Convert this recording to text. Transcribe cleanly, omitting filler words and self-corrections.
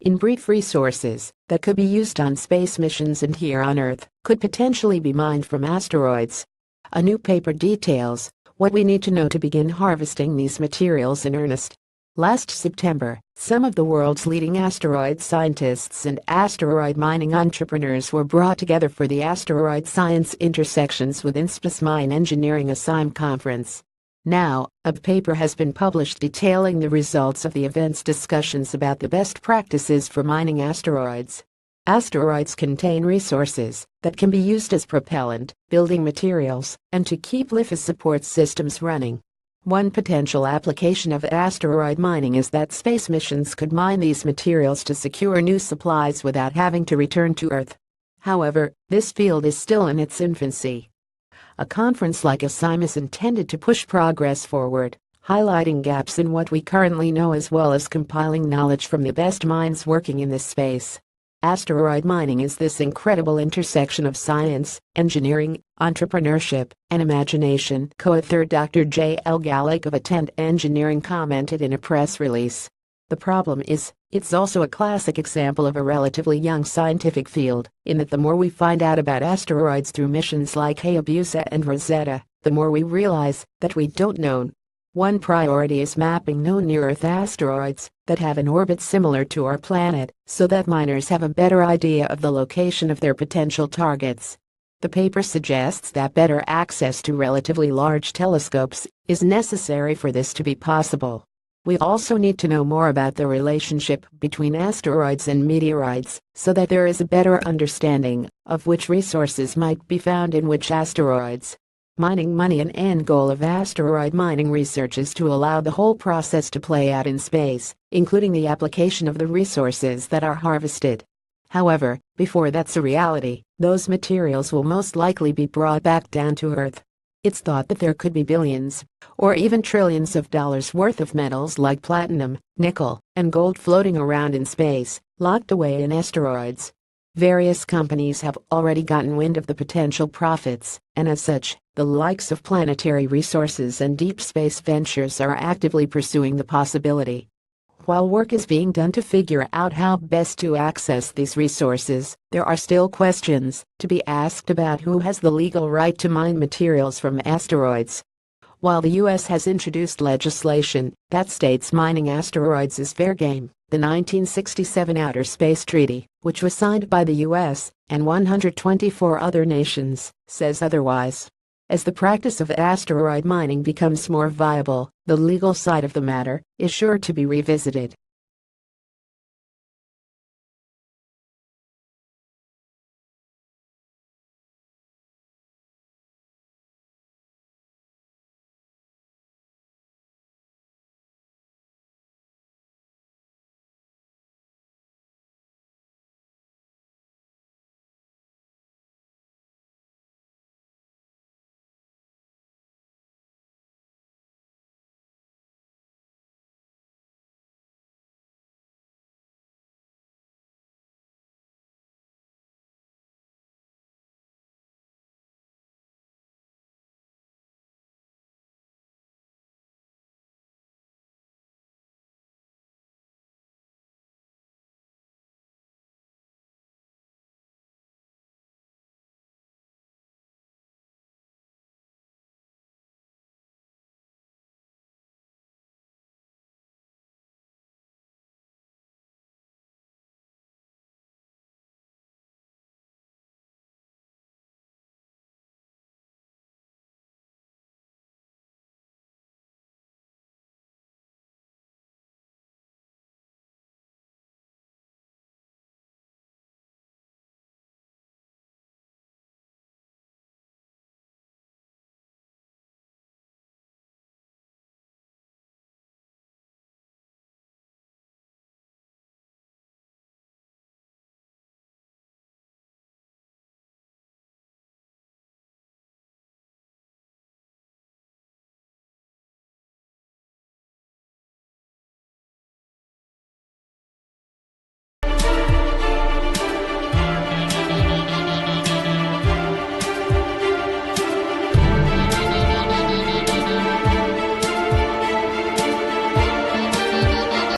In brief, resources that could be used on space missions and here on Earth could potentially be mined from asteroids. A new paper details what we need to know to begin harvesting these materials in earnest. Last September, some of the world's leading asteroid scientists and asteroid mining entrepreneurs were brought together for the Asteroid Science Intersections Within Space Mine Engineering ASIM conference. Now, a paper has been published detailing the results of the event's discussions about the best practices for mining asteroids. Asteroids contain resources that can be used as propellant, building materials, and to keep life support systems running. One potential application of asteroid mining is that space missions could mine these materials to secure new supplies without having to return to Earth. However, this field is still in its infancy. A conference like ASIM is intended to push progress forward, highlighting gaps in what we currently know as well as compiling knowledge from the best minds working in this space. Asteroid mining is this incredible intersection of science, engineering, entrepreneurship, and imagination, co-author Dr. J. L. Gallek of Attend Engineering commented in a press release. The problem is, it's also a classic example of a relatively young scientific field, in that the more we find out about asteroids through missions like Hayabusa and Rosetta, the more we realize that we don't know. One priority is mapping known near-Earth asteroids that have an orbit similar to our planet, so that miners have a better idea of the location of their potential targets. The paper suggests that better access to relatively large telescopes is necessary for this to be possible. We also need to know more about the relationship between asteroids and meteorites, so that there is a better understanding of which resources might be found in which asteroids. Mining money. An end goal of asteroid mining research is to allow the whole process to play out in space, including the application of the resources that are harvested. However, before that's a reality, those materials will most likely be brought back down to Earth. It's thought that there could be billions, or even trillions of dollars worth of metals like platinum, nickel, and gold floating around in space, locked away in asteroids. Various companies have already gotten wind of the potential profits, and as such, the likes of Planetary Resources and Deep Space Ventures are actively pursuing the possibility. While work is being done to figure out how best to access these resources, there are still questions to be asked about who has the legal right to mine materials from asteroids. While the U.S. has introduced legislation that states mining asteroids is fair game, the 1967 Outer Space Treaty, which was signed by the U.S. and 124 other nations, says otherwise. As the practice of asteroid mining becomes more viable, the legal side of the matter is sure to be revisited.